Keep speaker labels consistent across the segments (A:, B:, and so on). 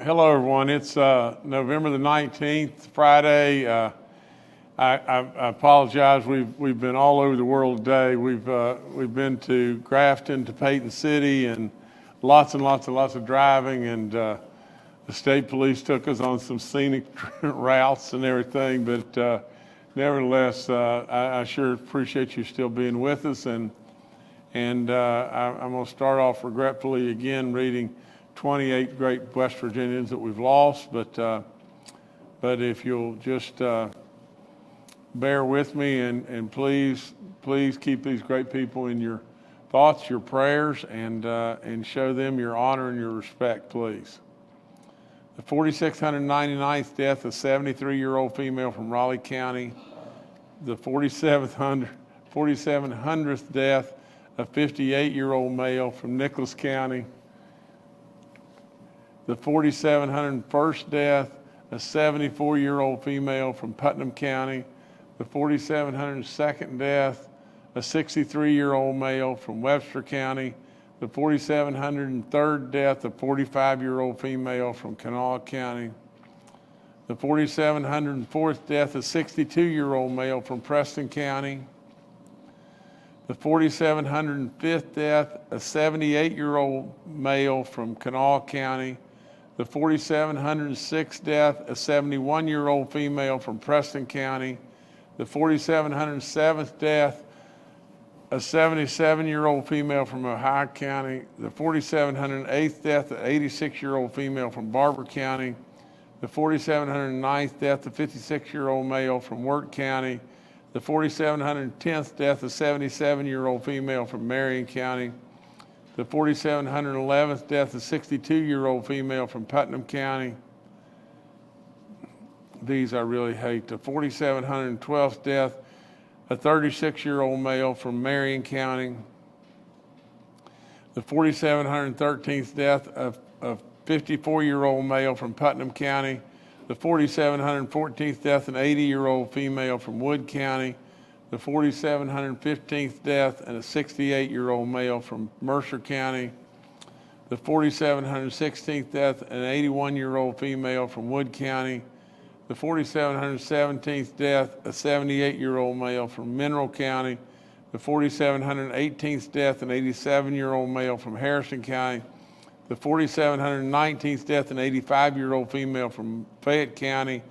A: Hello, everyone. It's November the 19th, Friday. I apologize. We've been all over the world today. We've been to Grafton, to Peyton City, and lots of driving. And the state police took us on some scenic routes and everything. But nevertheless, I sure appreciate you still being with us. And I'm going to start off regretfully again reading 28 great West Virginians that we've lost, but if you'll just bear with me and please keep these great people in your thoughts, your prayers, and show them your honor and your respect, please. The 4,699th death of 73-year-old female from Raleigh County. The 4,700th death of 58-year-old male from Nicholas County. The 4,701st death, a 74-year-old female from Putnam County. The 4,702nd death, a 63-year-old male from Webster County. The 4,703rd death, a 45-year-old female from Kanawha County. The 4,704th death, a 62-year-old male from Preston County. The 4,705th death, a 78-year-old male from Kanawha County. The 4,706th death, a 71-year-old female from Preston County. The 4,707th death, a 77-year-old female from Ohio County. The 4,708th death, an 86-year-old female from Barber County. The 4,709th death, a 56-year-old male from Wirt County. The 4,710th death, a 77-year-old female from Marion County. The 4,711th death, a 62-year-old female from Putnam County. These I really hate. The 4,712th death, a 36-year-old male from Marion County. The 4,713th death, a 54-year-old male from Putnam County. The 4,714th death, an 80-year-old female from Wood County. The 4,715th death, and a 68-year-old male from Mercer County. The 4,716th death, an 81-year-old female from Wood County. The 4,717th death, a 78-year-old male from Mineral County. The 4,718th death, an 87-year-old male from Harrison County. The 4,719th death, an 85-year-old female from Fayette County.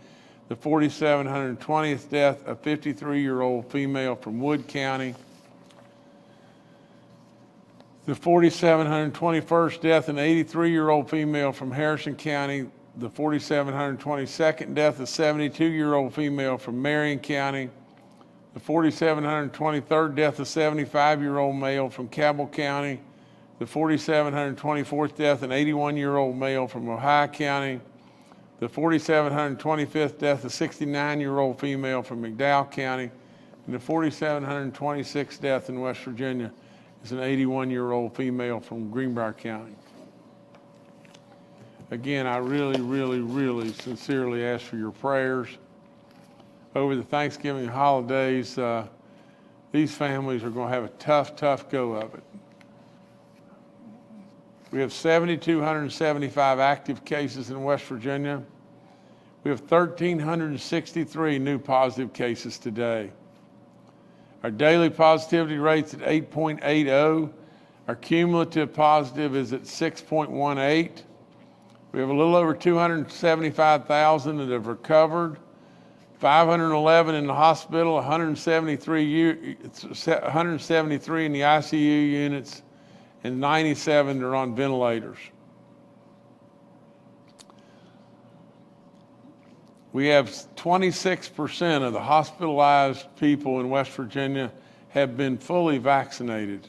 A: The 4,720th death, a 53-year-old female from Wood County. The 4,721st death, an 83-year-old female from Harrison County. The 4,722nd death, a 72-year-old female from Marion County. The 4,723rd death, a 75-year-old male from Cabell County. The 4,724th death, an 81-year-old male from Ohio County. The 4,725th death, a 69-year-old female from McDowell County. And the 4,726th death in West Virginia is an 81-year-old female from Greenbrier County. Again, I really sincerely ask for your prayers. Over the Thanksgiving holidays, these families are going to have a tough go of it. We have 7,275 active cases in West Virginia. We have 1,363 new positive cases today. Our daily positivity rate's at 8.80. Our cumulative positive is at 6.18. We have a little over 275,000 that have recovered, 511 in the hospital, 173 in the ICU units, and 97 are on ventilators. We have 26% of the hospitalized people in West Virginia have been fully vaccinated.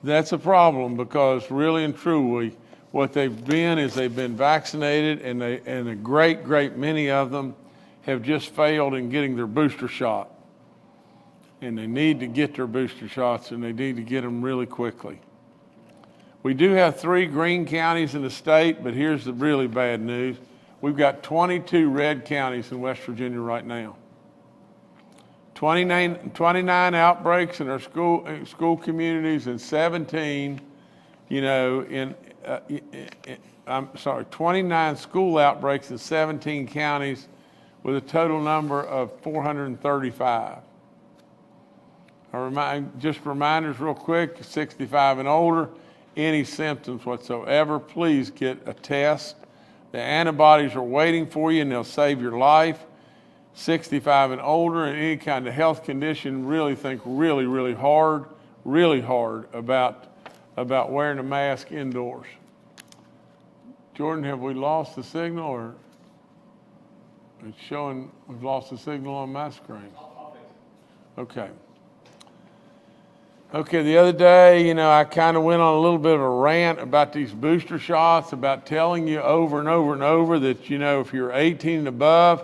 A: That's a problem because really and truly, what they've been is they've been vaccinated and a great many of them have just failed in getting their booster shot. And they need to get their booster shots, and they need to get them really quickly. We do have 3 green counties in the state, but here's the really bad news. We've got 22 red counties in West Virginia right now. 29 outbreaks in our school communities and 17, in 29 school outbreaks in 17 counties with a total number of 435. Just reminders real quick, 65 and older, any symptoms whatsoever, please get a test. The antibodies are waiting for you and they'll save your life. 65 and older and any kind of health condition, really think really hard about wearing a mask indoors. Jordan, have we lost the signal, or it's showing we've lost the signal on my screen? Okay. Okay, the other day, I kind of went on a little bit of a rant about these booster shots, about telling you over and over that, if you're 18 and above,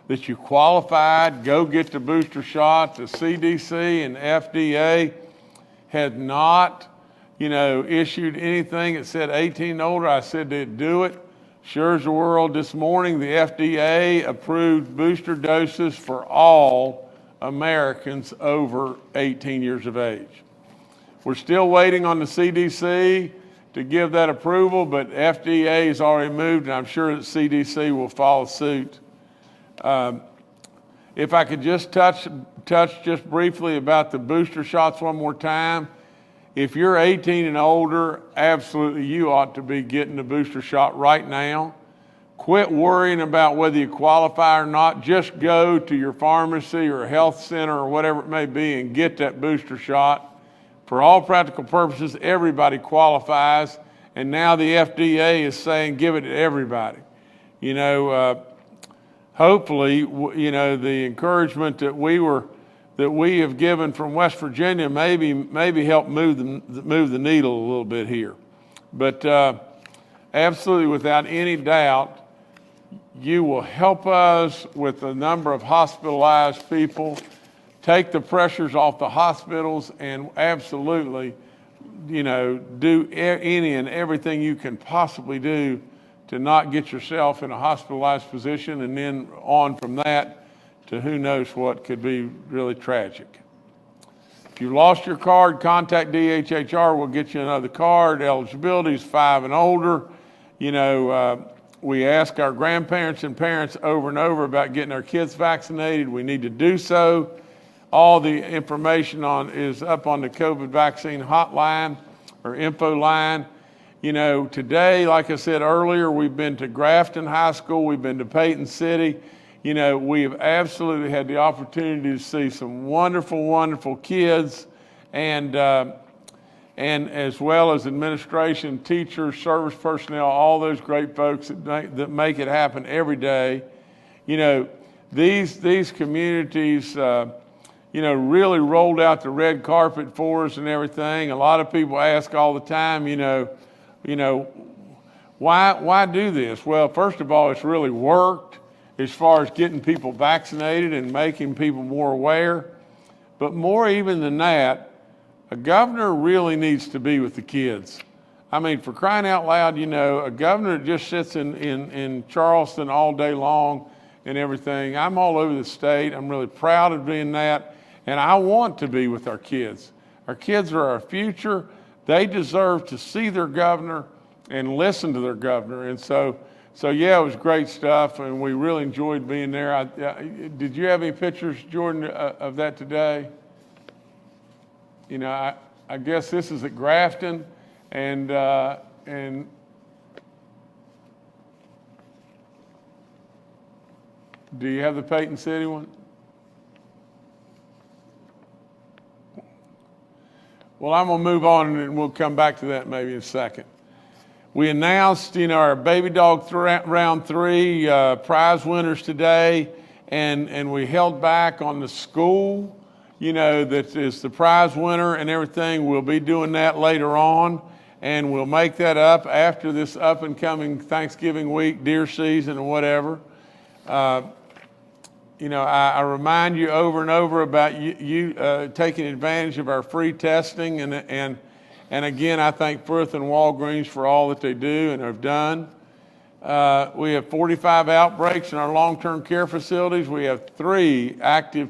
A: that you qualified, go get the booster shot. The CDC and FDA had not, issued anything that said 18 and older. I said they'd do it. Sure as the world, this morning, the FDA approved booster doses for all Americans over 18 years of age. We're still waiting on the CDC to give that approval, but FDA has already moved, and I'm sure that CDC will follow suit. If I could just touch just briefly about the booster shots one more time. If you're 18 and older, absolutely you ought to be getting the booster shot right now. Quit worrying about whether you qualify or not. Just go to your pharmacy or health center or whatever it may be and get that booster shot. For all practical purposes, everybody qualifies, and now the FDA is saying give it to everybody. Hopefully, the encouragement that we have given from West Virginia maybe help move the needle a little bit here. But absolutely, without any doubt, you will help us with the number of hospitalized people, take the pressures off the hospitals, and absolutely, do any and everything you can possibly do to not get yourself in a hospitalized position, and then on from that to who knows what could be really tragic. If you lost your card, contact DHHR. We'll get you another card. Eligibility is 5 and older. We ask our grandparents and parents over and over about getting our kids vaccinated. We need to do so. All the information is up on the COVID vaccine hotline or info line. Today, like I said earlier, we've been to Grafton High School, we've been to Peyton City. We have absolutely had the opportunity to see some wonderful kids, and as well as administration, teachers, service personnel, all those great folks that make it happen every day. These communities, really rolled out the red carpet for us and everything. A lot of people ask all the time, why do this? Well, first of all, it's really worked as far as getting people vaccinated and making people more aware. But more even than that, a governor really needs to be with the kids. I mean, for crying out loud, a governor just sits in Charleston all day long and everything. I'm all over the state. I'm really proud of being that. And I want to be with our kids. Our kids are our future. They deserve to see their governor and listen to their governor. And so yeah, it was great stuff, and we really enjoyed being there. Did you have any pictures, Jordan, of that today? I guess this is at Grafton, and do you have the Peyton City one? Well, I'm going to move on, and we'll come back to that maybe in a second. We announced, our baby dog round 3 prize winners today, and we held back on the school, that is the prize winner and everything. We'll be doing that later on, and we'll make that up after this up and coming Thanksgiving week, deer season, or whatever. I remind you over and over about you taking advantage of our free testing, and again, I thank Firth and Walgreens for all that they do and have done. We have 45 outbreaks in our long-term care facilities. We have 3 active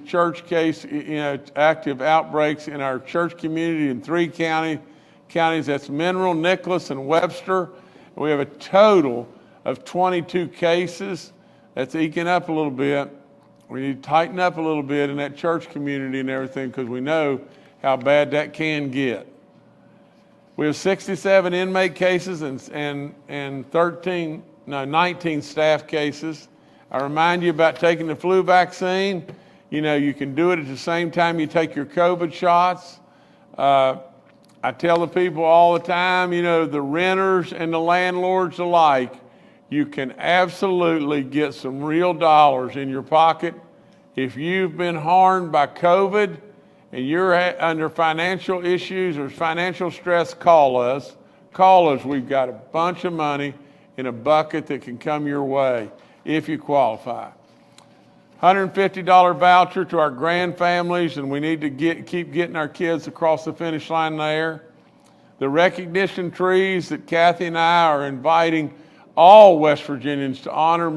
A: active outbreaks in our church community in 3 counties, counties. That's Mineral, Nicholas, and Webster. We have a total of 22 cases. That's eking up a little bit. We need to tighten up a little bit in that church community and everything, because we know how bad that can get. We have 67 inmate cases and 19 staff cases. I remind you about taking the flu vaccine. You know, you can do it at the same time you take your COVID shots. I tell the people all the time, you know, the renters and the landlords alike, you can absolutely get some real dollars in your pocket. If you've been harmed by COVID and you're under financial issues or financial stress, call us. Call us. We've got a bunch of money in a bucket that can come your way if you qualify. $150 voucher to our grand families, and we need to keep getting our kids across the finish line there. The recognition trees that Kathy and I are inviting all West Virginians to honor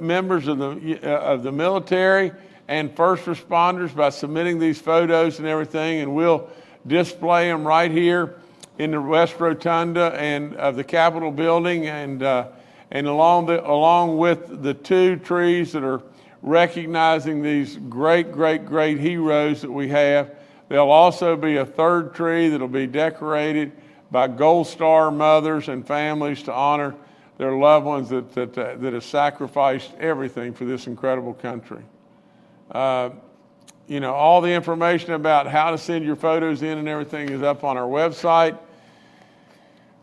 A: members of the military and first responders by submitting these photos and everything, and we'll display them right here in the West Rotunda and of the Capitol building, and along with the 2 trees that are recognizing these great heroes that we have. There'll also be a 3rd tree that'll be decorated by Gold Star mothers and families to honor their loved ones that have sacrificed everything for this incredible country. You know, all the information about how to send your photos in and everything is up on our website.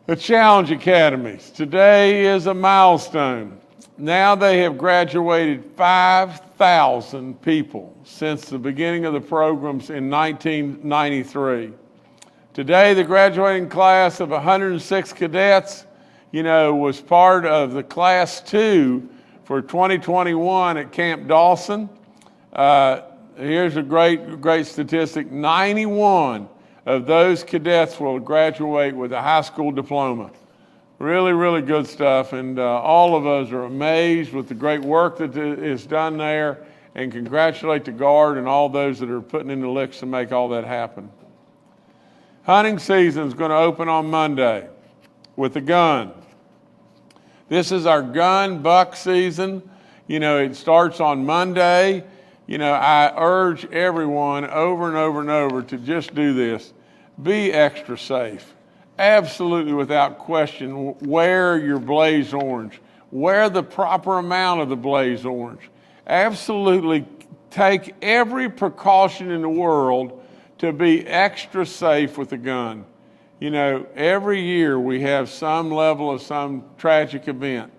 A: The Challenge Academies. Today is a milestone. Now they have graduated 5,000 people since the beginning of the programs in 1993. Today, the graduating class of 106 cadets, you know, was part of the class 2 for 2021 at Camp Dawson. Here's a great statistic. 91 of those cadets will graduate with a high school diploma. Really good stuff, and all of us are amazed with the great work that is done there, and congratulate the Guard and all those that are putting in the licks to make all that happen. Hunting season is going to open on Monday with the gun. This is our gun buck season. You know, it starts on Monday. You know, I urge everyone over and over to just do this. Be extra safe. Absolutely, without question, wear your blaze orange. Wear the proper amount of the blaze orange. Absolutely take every precaution in the world to be extra safe with a gun. You know, every year we have some level of some tragic event,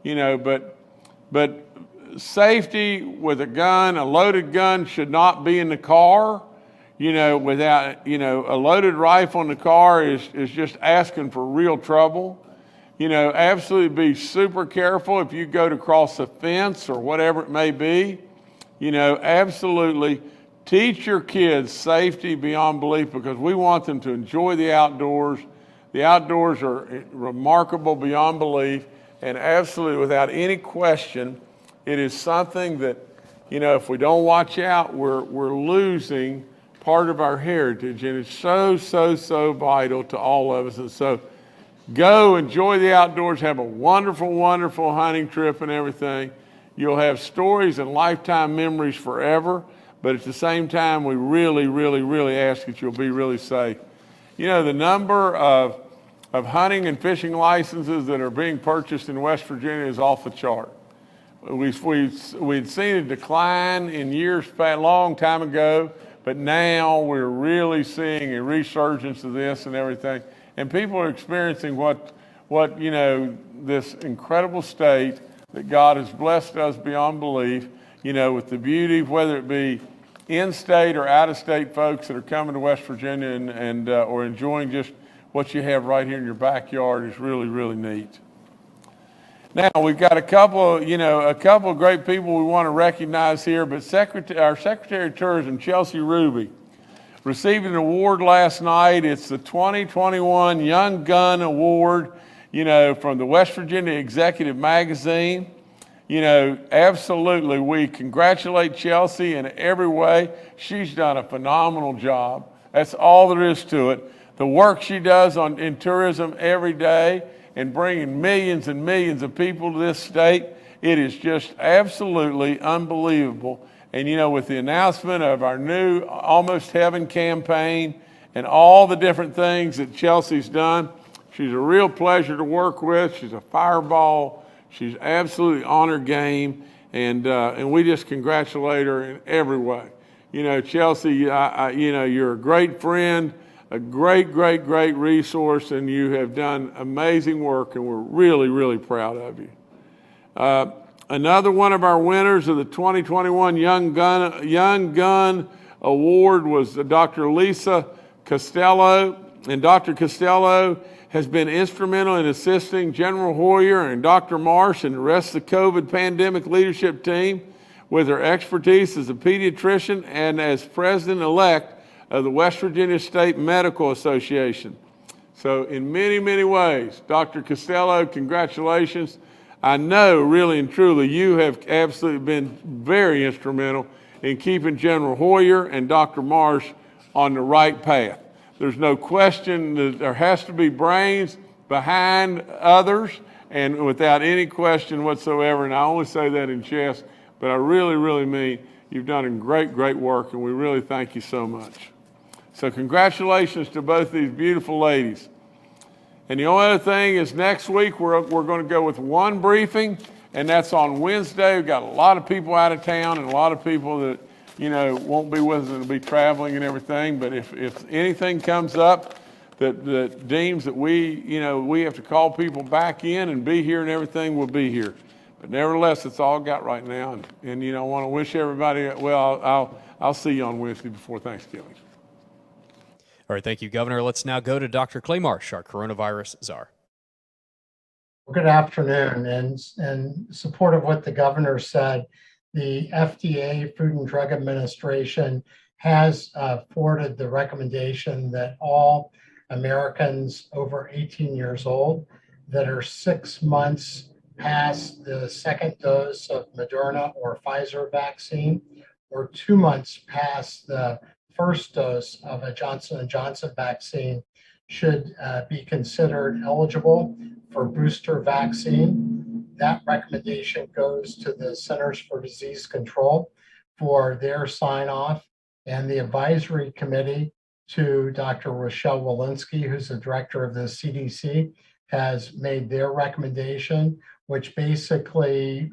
A: you know, but safety with a gun, a loaded gun should not be in the car. You know, without, you know, a loaded rifle in the car is just asking for real trouble. You know, absolutely be super careful if you go to cross a fence or whatever it may be. You know, absolutely teach your kids safety beyond belief, because we want them to enjoy the outdoors. The outdoors are remarkable beyond belief, and absolutely without any question, it is something that, you know, if we don't watch out, we're losing part of our heritage, and it's so vital to all of us. And so go enjoy the outdoors, have a wonderful hunting trip and everything. You'll have stories and lifetime memories forever, but at the same time, we really ask that you'll be really safe. You know, the number of hunting and fishing licenses that are being purchased in West Virginia is off the chart. We'd seen a decline in years a long time ago, but now we're really seeing a resurgence of this and everything. And people are experiencing what you know, this incredible state that God has blessed us beyond belief, you know, with the beauty, whether it be in-state or out-of-state folks that are coming to West Virginia and or enjoying just what you have right here in your backyard is really neat. Now, we've got a couple of great people we want to recognize here, but our Secretary of Tourism, Chelsea Ruby, received an award last night. It's the 2021 Young Gun Award, you know, from the West Virginia Executive Magazine. You know, absolutely, we congratulate Chelsea in every way. She's done a phenomenal job. That's all there is to it. the work she does in tourism every day and bringing millions and millions of people to this state. It is just absolutely unbelievable. And you know, with the announcement of our new Almost Heaven campaign and all the different things that Chelsea's done, she's a real pleasure to work with. She's a fireball. She's absolutely on her game, and we just congratulate her in every way. You know, Chelsea, you know, you're a great friend, a great resource, and you have done amazing work, and we're really, really proud of you. Another one of our winners of the 2021 Young Gun Award was Dr. Lisa Costello, and Dr. Costello has been instrumental in assisting General Hoyer and Dr. Marsh and the rest of the COVID pandemic leadership team with her expertise as a pediatrician and as president-elect of the West Virginia State Medical Association. So in many ways, Dr. Costello, congratulations. I know really and truly you have absolutely been very instrumental in keeping General Hoyer and Dr. Marsh on the right path. There's no question that there has to be brains behind others, and without any question whatsoever, and I only say that in jest, but I really mean you've done great work, and we really thank you so much. So congratulations to both these beautiful ladies. And the only other thing is next week we're going to go with one briefing, and that's on Wednesday. We've got a lot of people out of town and a lot of people that, you know, won't be with us and will be traveling and everything. But if anything comes up that deems that we have to call people back in and be here and everything, we'll be here. But nevertheless, it's all got right now. And you know, I want to wish everybody, well, I'll see you on Wednesday before Thanksgiving.
B: All right, thank you, Governor. Let's now go to Dr. Clay Marsh, our coronavirus czar.
C: Well, good afternoon. And in support of what the governor said, the FDA, Food and Drug Administration, has forwarded the recommendation that all Americans over 18 years old that are 6 months past the second dose of Moderna or Pfizer vaccine, or 2 months past the first dose of a Johnson & Johnson vaccine should be considered eligible for booster vaccine. That recommendation goes to the Centers for Disease Control for their sign off, and the advisory committee to Dr. Rochelle Walensky, who's the director of the CDC, has made their recommendation, which basically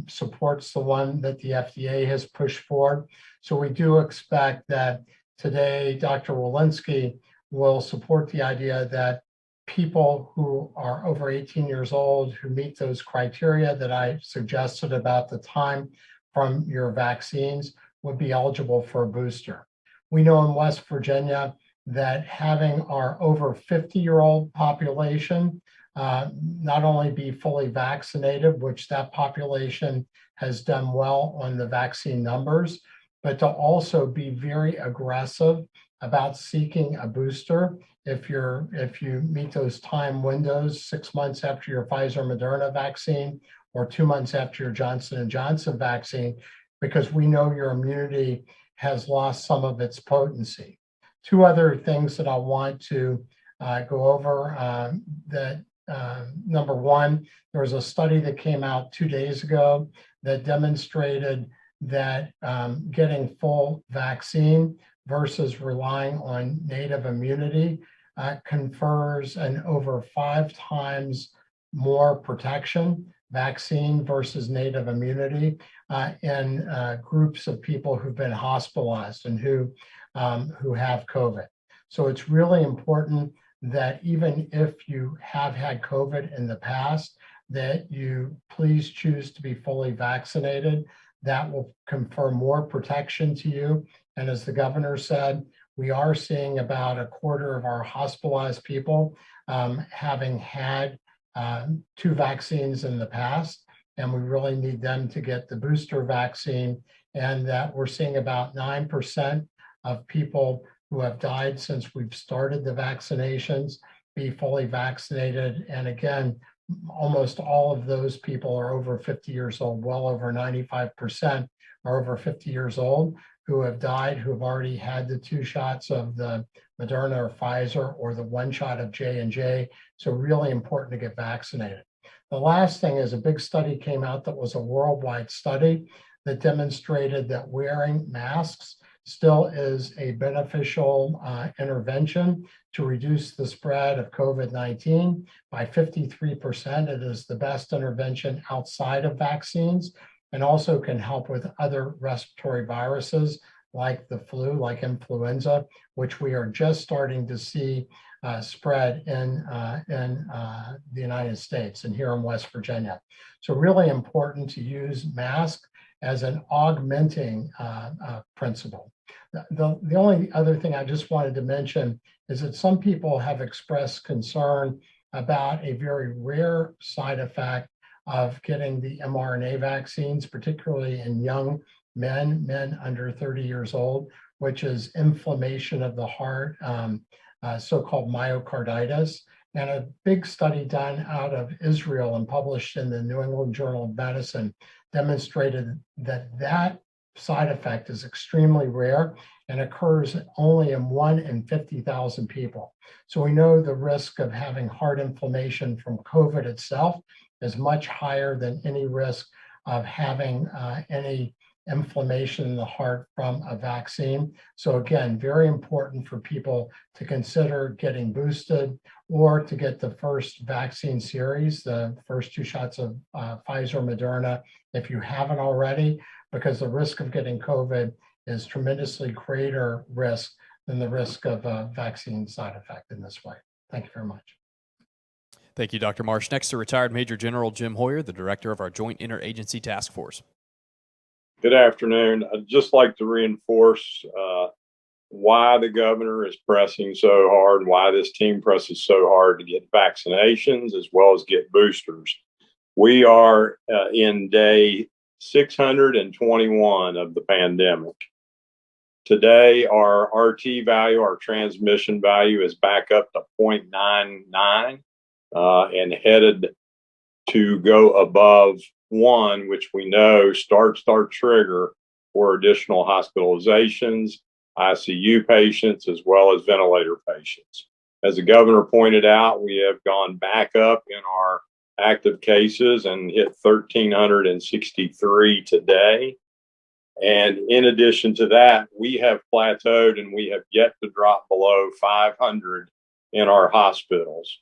C: supports the one that the FDA has pushed forward. So we do expect that today Dr. Walensky will support the idea that people who are over 18 years old who meet those criteria that I suggested about the time from your vaccines would be eligible for a booster. We know in West Virginia that having our over 50-year-old population not only be fully vaccinated, which that population has done well on the vaccine numbers, but to also be very aggressive about seeking a booster if you meet those time windows, 6 months after your Pfizer Moderna vaccine or 2 months after your Johnson & Johnson vaccine, because we know your immunity has lost some of its potency. Two other things that I want to go over number one, there was a study that came out 2 days ago that demonstrated that getting full vaccine versus relying on native immunity confers an over 5 times more protection, vaccine versus native immunity, in groups of people who've been hospitalized and who have COVID. So it's really important that even if you have had COVID in the past, that you please choose to be fully vaccinated. That will confer more protection to you. And as the governor said, we are seeing about a quarter of our hospitalized people having had 2 vaccines in the past, and we really need them to get the booster vaccine. And that we're seeing about 9% of people who have died since we've started the vaccinations be fully vaccinated. And again, almost all of those people are over 50 years old. Well over 95% are over 50 years old who have died, who have already had the 2 shots of the Moderna or Pfizer, or the one shot of J&J. So really important to get vaccinated. The last thing is a big study came out that was a worldwide study that demonstrated that wearing masks still is a beneficial intervention to reduce the spread of COVID-19 by 53%. It is the best intervention outside of vaccines, and also can help with other respiratory viruses like the flu, like influenza, which we are just starting to see spread in the United States and here in West Virginia. So really important to use masks as an augmenting principle. The only other thing I just wanted to mention is that some people have expressed concern about a very rare side effect of getting the mRNA vaccines, particularly in young men under 30 years old, which is inflammation of the heart, so-called myocarditis. And a big study done out of Israel and published in the New England Journal of Medicine demonstrated that that side effect is extremely rare and occurs only in 1 in 50,000 people. So we know the risk of having heart inflammation from COVID itself is much higher than any risk of having any inflammation in the heart from a vaccine. So again, very important for people to consider getting boosted or to get the first vaccine series, the first 2 shots of Pfizer, Moderna, if you haven't already, because the risk of getting COVID is tremendously greater risk than the risk of a vaccine side effect in this way. Thank you very much.
B: Thank you, Dr. Marsh. Next to retired Major General Jim Hoyer, the director of our Joint Interagency Task Force.
D: Good afternoon. I'd just like to reinforce why the governor is pressing so hard and why this team presses so hard to get vaccinations as well as get boosters. We are in day 621 of the pandemic. Today, our RT value, our transmission value, is back up to 0.99 and headed to go above 1, which we know starts our trigger for additional hospitalizations, ICU patients, as well as ventilator patients. As the governor pointed out, we have gone back up in our active cases and hit 1,363 today. And in addition to that, we have plateaued and we have yet to drop below 500 in our hospitals.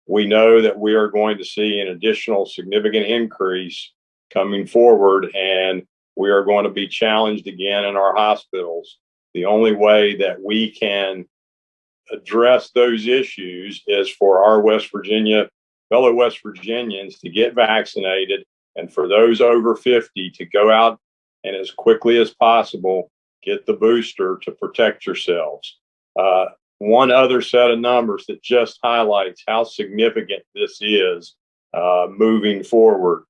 D: We know that we are going to see an additional significant increase coming forward, and we are going to be challenged again in our hospitals. The only way that we can address those issues is for our fellow West Virginians to get vaccinated, and for those over 50 to go out and as quickly as possible get the booster to protect yourselves. One other set of numbers that just highlights how significant this is moving forward.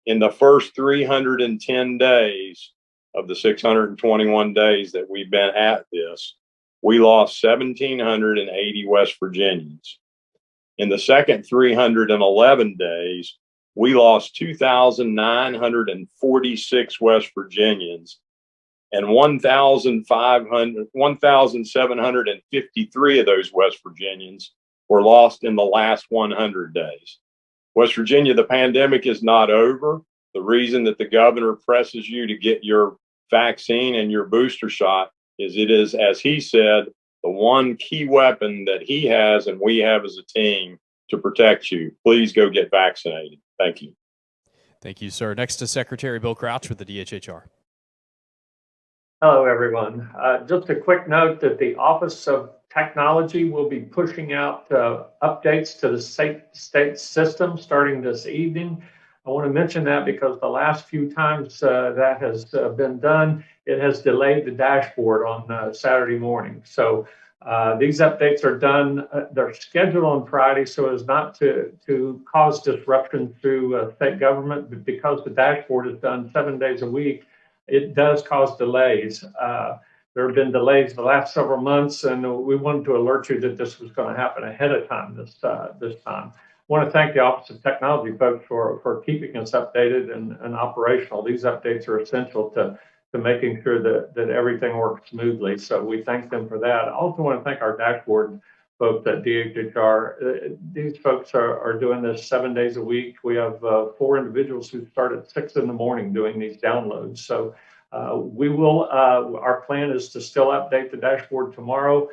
D: In the first 310 days of the 621 days that we've been at this, we lost 1,780 West Virginians. In the second 311 days, we lost 2,946 West Virginians, and 1,753 of those West Virginians were lost in the last 100 days. West Virginia, the pandemic is not over. The reason that the governor presses you to get your vaccine and your booster shot is it is, as he said, the one key weapon that he has and we have as a team to protect you. Please go get vaccinated. Thank you.
B: Thank you, sir. Next to Secretary Bill Crouch with the DHHR.
E: Hello, everyone. Just a quick note that the Office of Technology will be pushing out updates to the state system starting this evening. I want to mention that because the last few times that has been done, it has delayed the dashboard on Saturday morning. So these updates are done, they're scheduled on Friday so as not to cause disruption through state government, but because the dashboard is done 7 days a week, it does cause delays. There have been delays the last several months, and we wanted to alert you that this was going to happen ahead of time this time. I want to thank the Office of Technology folks for keeping us updated and operational. These updates are essential to making sure that everything works smoothly. So we thank them for that. I also want to thank our dashboard folks at DHHR. These folks are doing this 7 days a week. We have 4 individuals who start at 6 in the morning doing these downloads. So we will, our plan is to still update the dashboard tomorrow.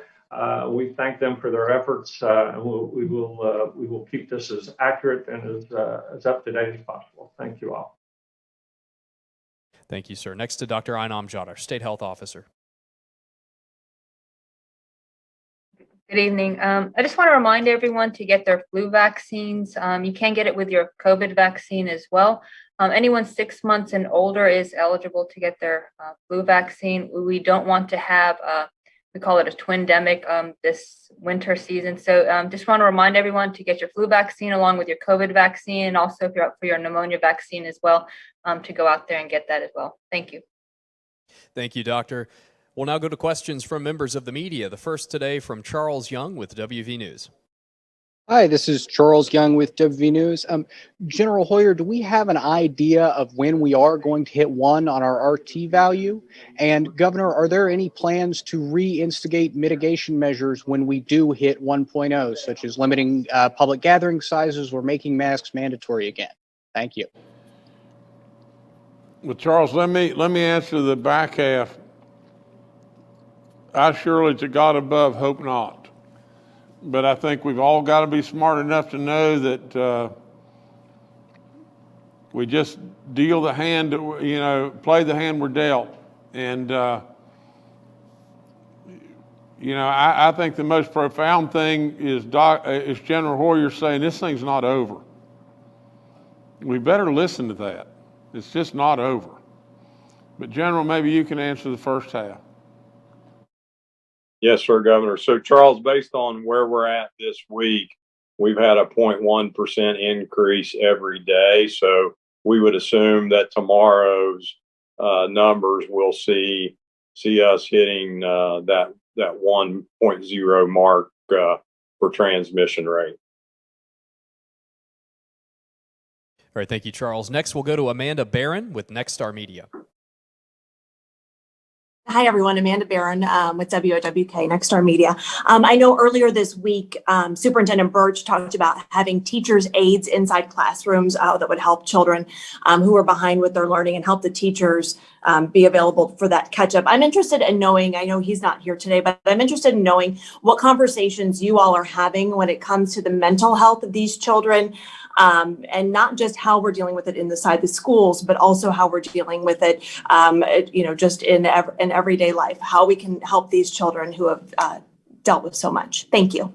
E: We thank them for their efforts, and we will keep this as accurate and as up to date as possible. Thank you all.
B: Thank you, sir. Next to Dr. Ainam Jad, our State Health Officer.
F: Good evening. I just want to remind everyone to get their flu vaccines. You can get it with your COVID vaccine as well. Anyone 6 months and older is eligible to get their flu vaccine. We don't want to have, we call it a twindemic this winter season. So just want to remind everyone to get your flu vaccine along with your COVID vaccine, and also if you're up for your pneumonia vaccine as well, to go out there and get that as well. Thank you.
B: Thank you, Doctor. We'll now go to questions from members of the media. The first today from Charles Young with WV News.
G: Hi, this is Charles Young with WV News. General Hoyer, do we have an idea of when we are going to hit 1 on our RT value? And Governor, are there any plans to reinstigate mitigation measures when we do hit 1.0, such as limiting public gathering sizes or making masks mandatory again? Thank you.
A: Well, Charles, let me answer the back half. I surely, to God above, hope not. But I think we've all got to be smart enough to know that we just deal the hand, play the hand we're dealt. And, I think the most profound thing is General Hoyer saying this thing's not over. We better listen to that. It's just not over. But General, maybe you can answer the first half.
D: Yes, sir, Governor. So, Charles, based on where we're at this week, we've had a 0.1% increase every day. So we would assume that tomorrow's numbers will see us hitting that 1.0 mark for transmission rate.
B: All right, thank you, Charles. Next, we'll go to Amanda Barron with Nexstar Media.
H: Hi, everyone. Amanda Barron with WOWK, Nexstar Media. I know earlier this week, Superintendent Birch talked about having teachers' aides inside classrooms that would help children who are behind with their learning and help the teachers be available for that catch up. I'm interested in knowing, I know he's not here today, but I'm interested in knowing what conversations you all are having when it comes to the mental health of these children. And not just how we're dealing with it inside the schools, but also how we're dealing with it, just in everyday life, how we can help these children who have dealt with so much. Thank you.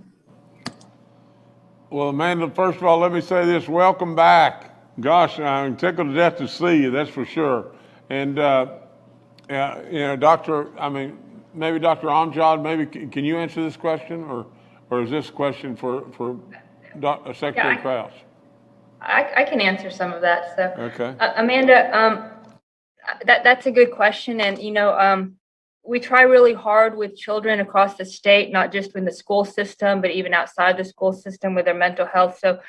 A: Well, Amanda, first of all, let me say this. Welcome back. Gosh, I'm tickled to death to see you, that's for sure. And, maybe Dr. Amjad, maybe can you answer this question, or is this question for Secretary Krause?
F: I can answer some of that. So,
A: okay.
F: Amanda, that's a good question. And, we try really hard with children across the state, not just in the school system, but even outside the school system with their mental health. So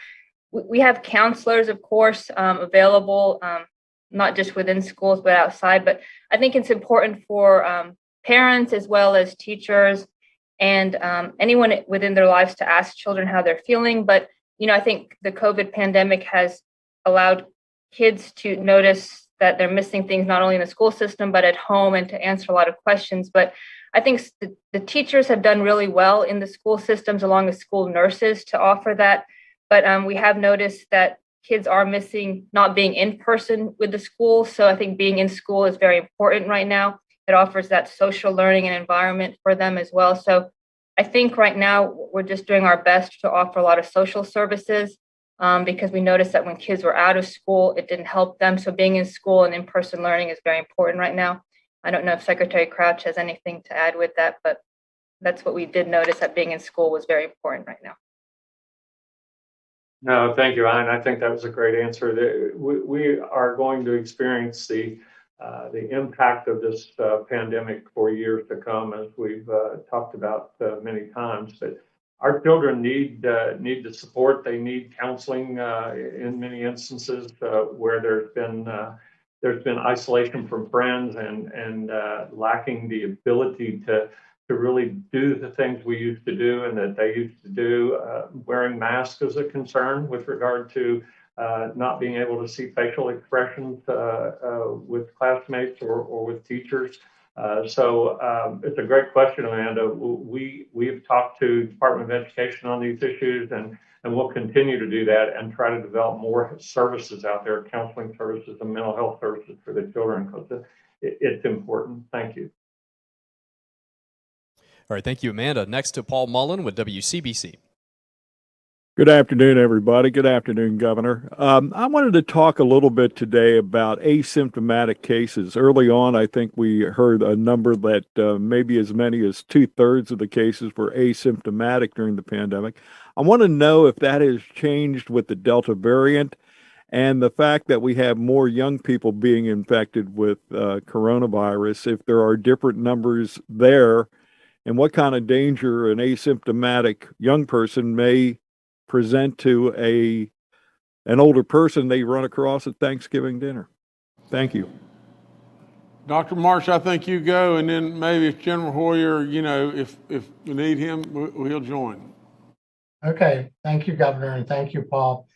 F: we have counselors, of course, available, not just within schools, but outside. But I think it's important for parents as well as teachers and anyone within their lives to ask children how they're feeling. But I think the COVID pandemic has allowed kids to notice that they're missing things not only in the school system, but at home, and to answer a lot of questions. But I think the teachers have done really well in the school systems, along with school nurses, to offer that. But we have noticed that kids are missing not being in person with the school. So I think being in school is very important right now. It offers that social learning and environment for them as well. So I think right now we're just doing our best to offer a lot of social services because we noticed that when kids were out of school, it didn't help them. So being in school and in-person learning is very important right now. I don't know if Secretary Crouch has anything to add with that, but that's what we did notice, that being in school was very important right now.
E: No, thank you, Ryan. I think that was a great answer. We are going to experience the impact of this pandemic for years to come, as we've talked about many times. But our children need the support. They need counseling in many instances where there's been there's been isolation from friends and lacking the ability to really do the things we used to do and that they used to do. Wearing masks is a concern with regard to not being able to see facial expressions with classmates or with teachers. So it's a great question, Amanda. We've talked to the Department of Education on these issues, and we'll continue to do that and try to develop more services out there, counseling services and mental health services for the children, because it's important. Thank you.
B: All right, thank you, Amanda. Next to Paul Mullen with WCBC.
I: Good afternoon, everybody. Good afternoon, Governor. I wanted to talk a little bit today about asymptomatic cases. Early on, I think we heard a number that maybe as many as 2/3 of the cases were asymptomatic during the pandemic. I want to know if that has changed with the Delta variant and the fact that we have more young people being infected with coronavirus, if there are different numbers there, and what kind of danger an asymptomatic young person may present to an older person they run across at Thanksgiving dinner. Thank you.
A: Dr. Marsh, I think you go, and then maybe if General Hoyer, if we need him, he'll join.
C: Okay, thank you, Governor, and thank you, Paul.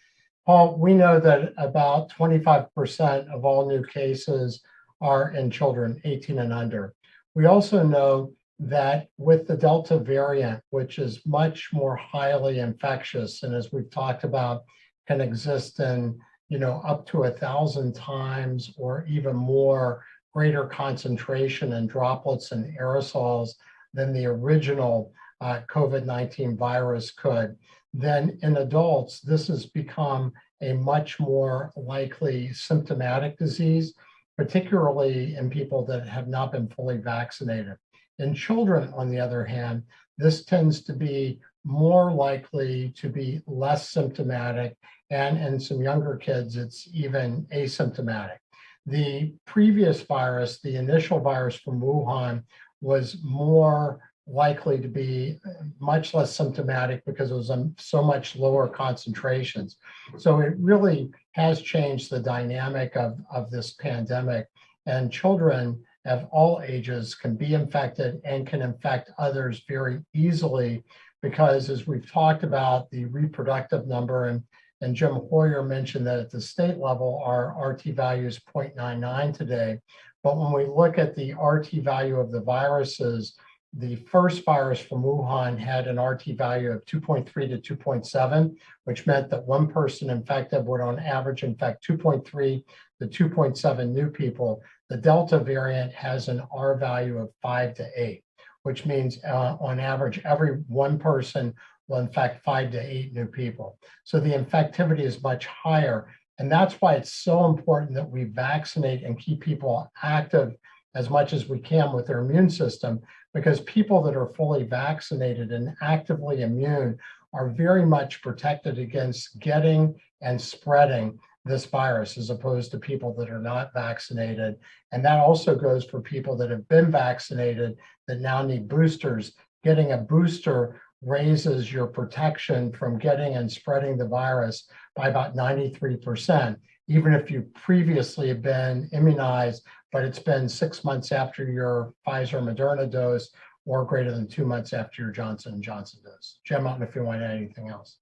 C: Paul, we know that about 25% of all new cases are in children 18 and under. We also know that with the Delta variant, which is much more highly infectious, and as we've talked about, can exist in, up to 1,000 times or even more greater concentration in droplets and aerosols than the original COVID-19 virus could, then in adults, this has become a much more likely symptomatic disease, particularly in people that have not been fully vaccinated. In children, on the other hand, this tends to be more likely to be less symptomatic, and in some younger kids, it's even asymptomatic. The previous virus, the initial virus from Wuhan, was more likely to be much less symptomatic because it was so much lower concentrations. So it really has changed the dynamic of this pandemic, and children of all ages can be infected and can infect others very easily because, as we've talked about, the reproductive number, and Jim Hoyer mentioned that at the state level, our RT value is 0.99 today. But when we look at the RT value of the viruses, the first virus from Wuhan had an RT value of 2.3 to 2.7, which meant that one person infected would on average infect 2.3 to 2.7 new people. The Delta variant has an R value of 5 to 8, which means on average, every one person will infect 5 to 8 new people. So the infectivity is much higher. And that's why it's so important that we vaccinate and keep people active as much as we can with their immune system, because people that are fully vaccinated and actively immune are very much protected against getting and spreading this virus, as opposed to people that are not vaccinated. And that also goes for people that have been vaccinated that now need boosters. Getting a booster raises your protection from getting and spreading the virus by about 93%, even if you previously have been immunized, but it's been 6 months after your Pfizer Moderna dose or greater than 2 months after your Johnson & Johnson dose. Jim, I don't know if you want to add anything else.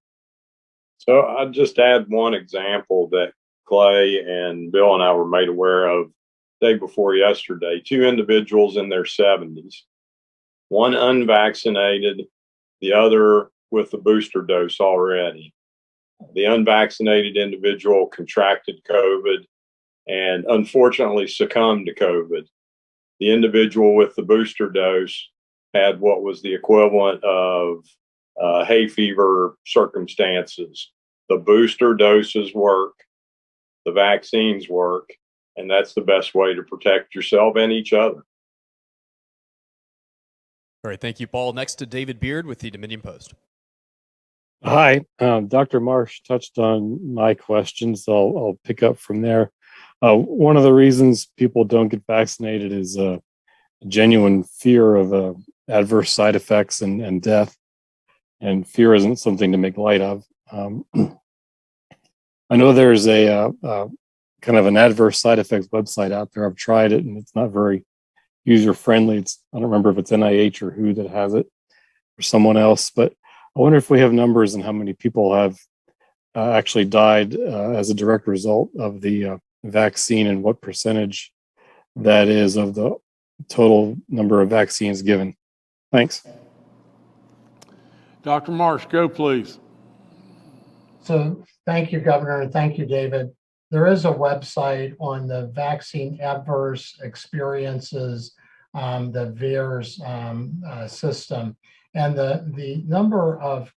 D: So I'll just add one example that Clay and Bill and I were made aware of the day before yesterday. 2 individuals in their 70s, one unvaccinated, the other with the booster dose already. The unvaccinated individual contracted COVID and unfortunately succumbed to COVID. The individual with the booster dose had what was the equivalent of hay fever circumstances. The booster doses work, the vaccines work, and that's the best way to protect yourself and each other.
B: All right, thank you, Paul. Next to David Beard with the Dominion Post.
J: Hi, Dr. Marsh touched on my questions. I'll pick up from there. One of the reasons people don't get vaccinated is a genuine fear of adverse side effects and death. And fear isn't something to make light of. I know there's a kind kind of an adverse side effects website out there. I've tried it and it's not very user friendly. I don't remember if it's NIH or who that has it or someone else, but I wonder if we have numbers on how many people have actually died as a direct result of the vaccine and what percentage that is of the total number of vaccines given. Thanks.
A: Dr. Marsh, go please.
C: So thank you, Governor, and thank you, David. There is a website on the vaccine adverse experiences, the VAERS system. And the number of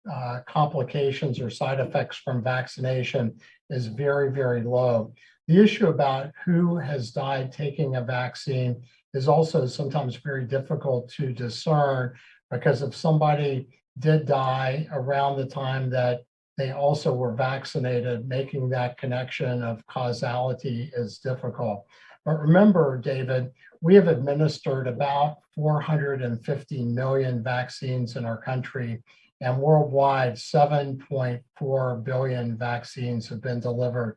C: complications or side effects from vaccination is very, very low. The issue about who has died taking a vaccine is also sometimes very difficult to discern, because if somebody did die around the time that they also were vaccinated, making that connection of causality is difficult. But remember, David, we have administered about 450 million vaccines in our country, and worldwide 7.4 billion vaccines have been delivered.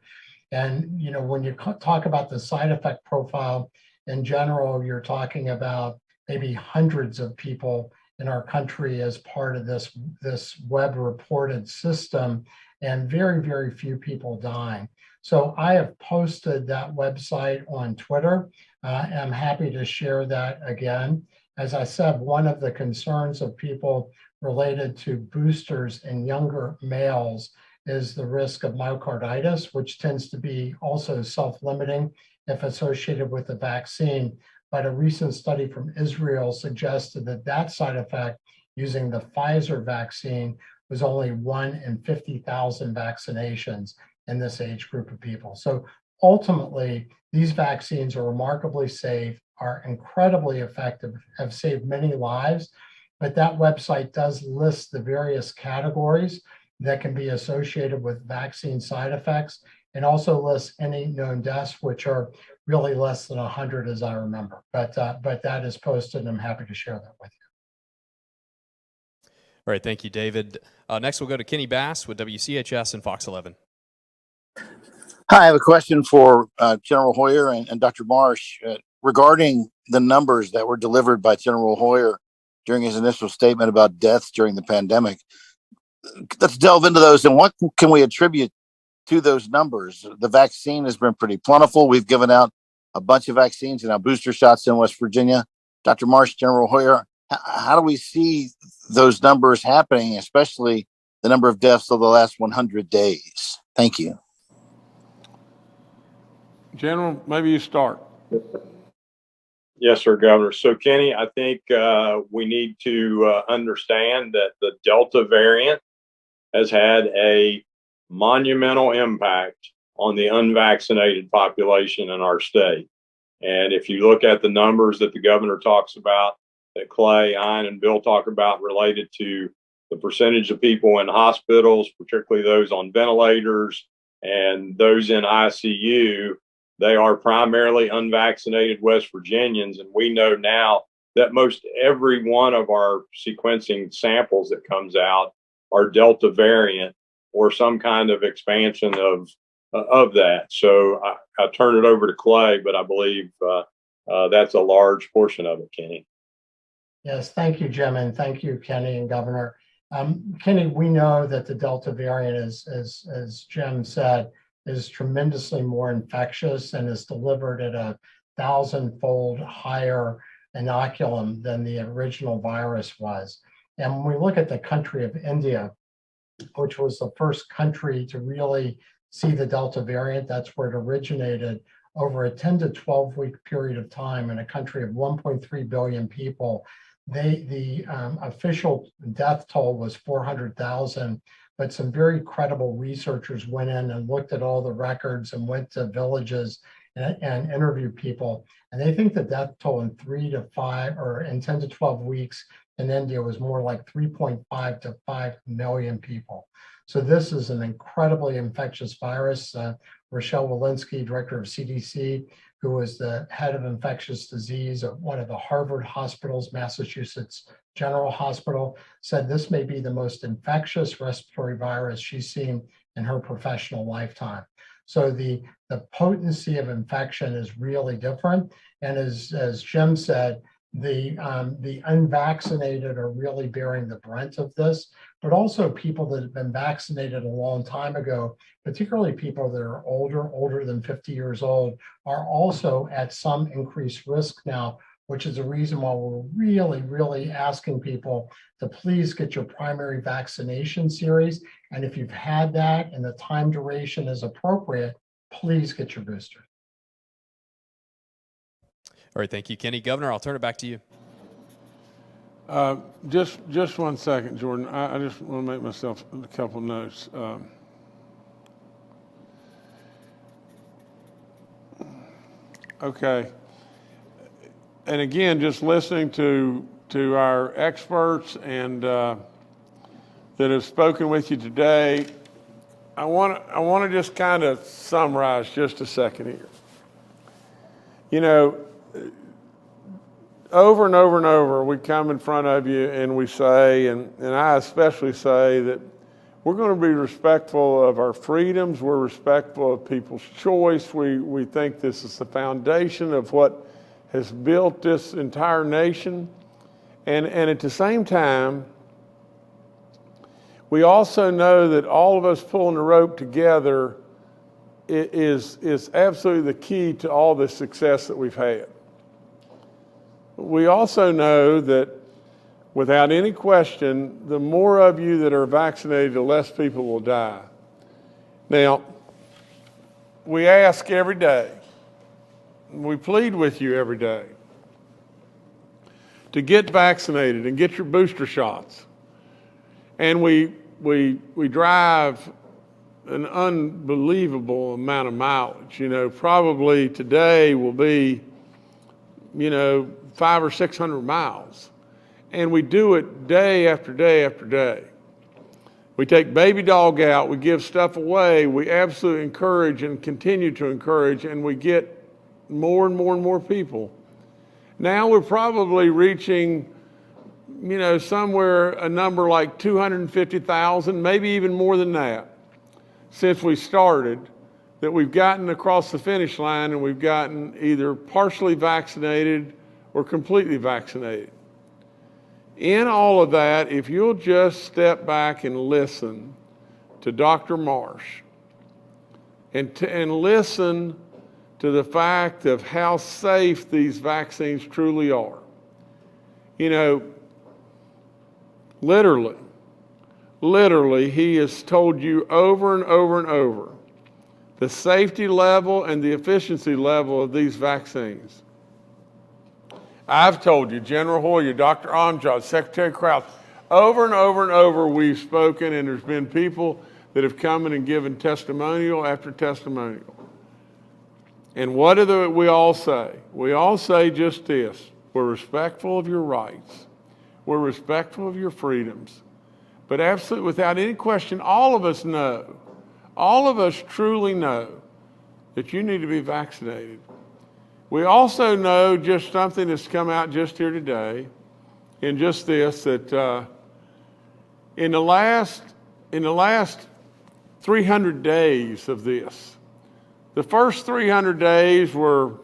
C: And when you talk about the side effect profile in general, you're talking about maybe hundreds of people in our country as part of this web reported system, and very, very few people dying. So I have posted that website on Twitter. I'm happy to share that again. As I said, one of the concerns of people related to boosters in younger males is the risk of myocarditis, which tends to be also self-limiting if associated with the vaccine. But a recent study from Israel suggested that side effect using the Pfizer vaccine was only 1 in 50,000 vaccinations in this age group of people. So ultimately, these vaccines are remarkably safe, are incredibly effective, have saved many lives, but that website does list the various categories that can be associated with vaccine side effects, and also lists any known deaths, which are really less than 100 as I remember. But that is posted, and I'm happy to share that with you.
B: All right, thank you, David. Next, we'll go to Kenny Bass with WCHS and Fox 11.
K: Hi, I have a question for General Hoyer and Dr. Marsh regarding the numbers that were delivered by General Hoyer during his initial statement about deaths during the pandemic. Let's delve into those, and what can we attribute to those numbers? The vaccine has been pretty plentiful. We've given out a bunch of vaccines and now booster shots in West Virginia. Dr. Marsh, General Hoyer, how do we see those numbers happening, especially the number of deaths over the last 100 days? Thank you.
A: General, maybe you start.
D: Yes, sir, Governor. So, Kenny, I think we need to understand that the Delta variant has had a monumental impact on the unvaccinated population in our state. And if you look at the numbers that the governor talks about, that Clay, Ian, and Bill talk about related to the percentage of people in hospitals, particularly those on ventilators and those in ICU, they are primarily unvaccinated West Virginians. And we know now that most every one of our sequencing samples that comes out are Delta variant or some kind of expansion of that. So I turn it over to Clay, but I believe that's a large portion of it, Kenny.
C: Yes, thank you, Jim, and thank you, Kenny and Governor. Kenny, we know that the Delta variant, as Jim said, is tremendously more infectious and is delivered at a 1,000-fold higher inoculum than the original virus was. And when we look at the country of India, which was the first country to really see the Delta variant, that's where it originated, over a 10 to 12 week period of time in a country of 1.3 billion people, the official death toll was 400,000, but some very credible researchers went in and looked at all the records and went to villages and interviewed people. And they think the death toll in 3 to 5 or in 10 to 12 weeks in India was more like 3.5 to 5 million people. So this is an incredibly infectious virus. Rochelle Walensky, director of CDC, who was the head of infectious disease at one of the Harvard hospitals, Massachusetts General Hospital, said this may be the most infectious respiratory virus she's seen in her professional lifetime. So the potency of infection is really different. And as Jim said, the unvaccinated are really bearing the brunt of this, but also people that have been vaccinated a long time ago, particularly people that are older than 50 years old, are also at some increased risk now, which is the reason why we're really asking people to please get your primary vaccination series. And if you've had that and the time duration is appropriate, please get your booster.
B: All right, thank you, Kenny. Governor, I'll turn it back to you.
A: Just 1 second, Jordan. I just want to make myself a couple notes. Okay. And again, just listening to our experts and that have spoken with you today, I want to just kind of summarize just a second here. You know, over and over and over, we come in front of you and we say, and I especially say, that we're going to be respectful of our freedoms. We're respectful of people's choice. We think this is the foundation of what has built this entire nation. And at the same time, we also know that all of us pulling the rope together is absolutely the key to all the success that we've had. We also know that without any question, the more of you that are vaccinated, the less people will die. Now, we ask every day, we plead with you every day to get vaccinated and get your booster shots. And we drive an unbelievable amount of mileage. You know, probably today will be, 500 or 600 miles. And we do it day after day after day. We take baby dog out, we give stuff away, we absolutely encourage and continue to encourage, and we get more and more and more people. Now we're probably reaching, somewhere a number like 250,000, maybe even more than that, since we started, that we've gotten across the finish line and we've gotten either partially vaccinated or completely vaccinated. In all of that, if you'll just step back and listen to Dr. Marsh and listen to the fact of how safe these vaccines truly are. Literally, he has told you over and over and over the safety level and the efficiency level of these vaccines. I've told you, General Hoyer, Dr. Amjad, Secretary Krause, over and over and over we've spoken, and there's been people that have come in and given testimonial after testimonial. And what do we all say? We all say just this: we're respectful of your rights. We're respectful of your freedoms. But absolutely, without any question, all of us know, all of us truly know that you need to be vaccinated. We also know just something that's come out just here today, and just this, that in the last 300 days of this, the first 300 days were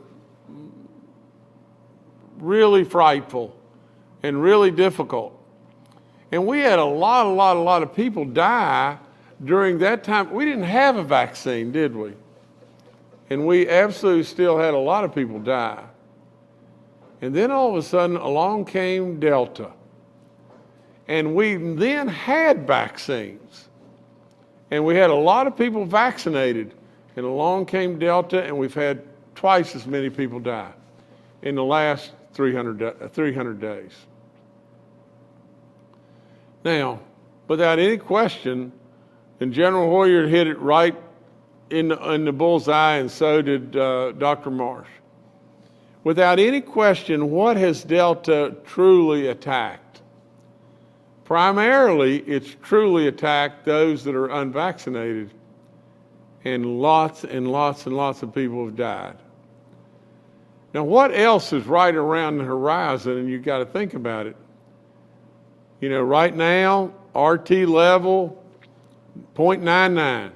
A: really frightful and really difficult. And we had a lot of people die during that time. We didn't have a vaccine, did we? And we absolutely still had a lot of people die. And then all of a sudden, along came Delta. And we then had vaccines. And we had a lot of people vaccinated. And along came Delta, and we've had twice as many people die in the last 300 days. Now, without any question, and General Hoyer hit it right in the bullseye, and so did Dr. Marsh. Without any question, what has Delta truly attacked? Primarily, it's truly attacked those that are unvaccinated, and lots of people have died. Now, what else is right around the horizon, and you've got to think about it. Right now, RT level, 0.99.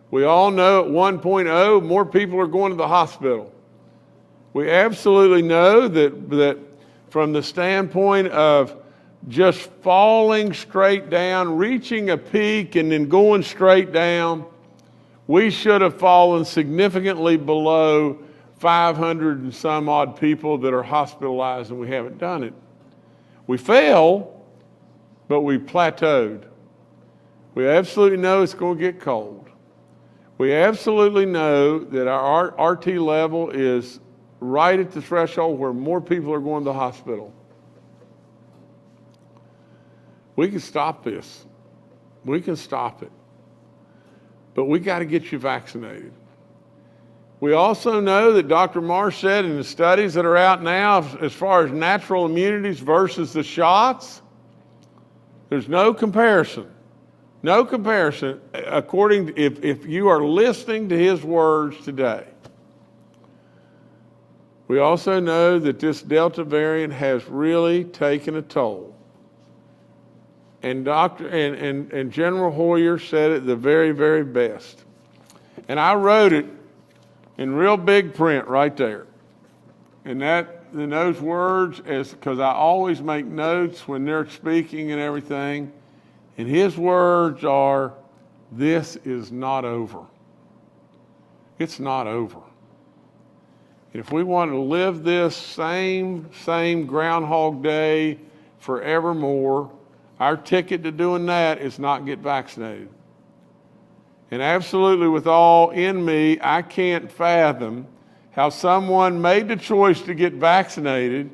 A: We all know at 1.0, more people are going to the hospital. We absolutely know that from the standpoint of just falling straight down, reaching a peak and then going straight down, we should have fallen significantly below 500 and some odd people that are hospitalized, and we haven't done it. We fell, but we plateaued. We absolutely know it's going to get cold. We absolutely know that our RT level is right at the threshold where more people are going to the hospital. We can stop this. We can stop it. But we got to get you vaccinated. We also know that Dr. Marsh said in the studies that are out now, as far as natural immunities versus the shots, there's no comparison. No comparison, according to, if you are listening to his words today. We also know that this Delta variant has really taken a toll. And General Hoyer said it the very, very best. And I wrote it in real big print right there. And those words, because I always make notes when they're speaking and everything. And his words are, this is not over. It's not over. And if we want to live this same Groundhog Day forevermore, our ticket to doing that is not get vaccinated. And absolutely with all in me, I can't fathom how someone made the choice to get vaccinated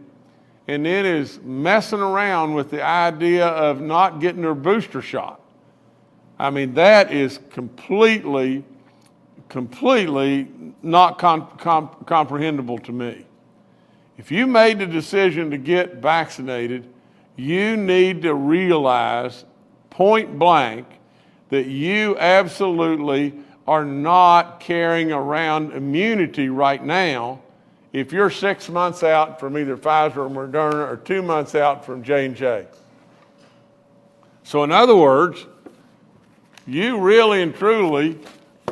A: and then is messing around with the idea of not getting their booster shot. I mean, that is completely not comprehensible to me. If you made the decision to get vaccinated, you need to realize point blank that you absolutely are not carrying around immunity right now if you're 6 months out from either Pfizer or Moderna or 2 months out from J&J. So in other words, you really and truly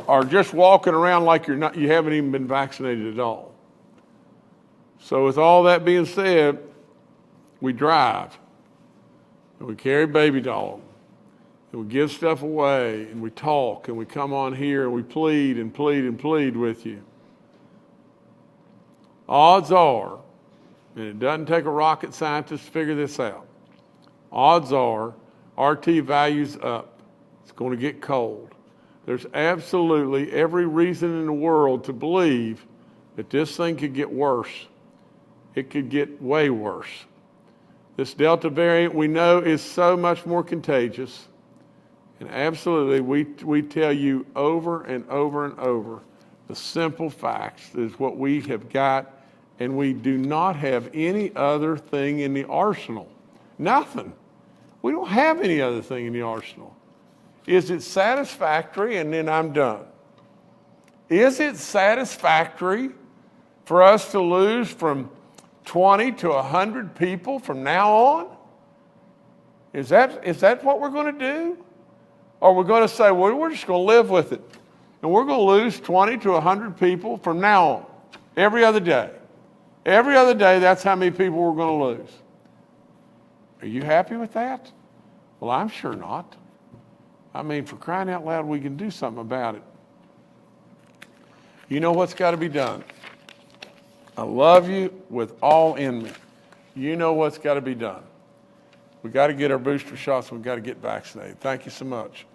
A: are just walking around like you haven't even been vaccinated at all. So with all that being said, we drive, and we carry baby dog, and we give stuff away, and we talk, and we come on here, and we plead and plead and plead with you. Odds are, and it doesn't take a rocket scientist to figure this out, odds are RT value's up. It's going to get cold. There's absolutely every reason in the world to believe that this thing could get worse. It could get way worse. This Delta variant we know is so much more contagious. And absolutely, we tell you over and over and over, the simple facts is what we have got, and we do not have any other thing in the arsenal. Nothing. We don't have any other thing in the arsenal. Is it satisfactory? And then I'm done. Is it satisfactory for us to lose from 20 to 100 people from now on? Is that what we're going to do? Or we're going to say, well, we're just going to live with it. And we're going to lose 20 to 100 people from now on, every other day. Every other day, that's how many people we're going to lose. Are you happy with that? Well, I'm sure not. I mean, for crying out loud, we can do something about it. You know what's got to be done. I love you with all in me. You know what's got to be done. We got to get our booster shots. We've got to get vaccinated. Thank you so much.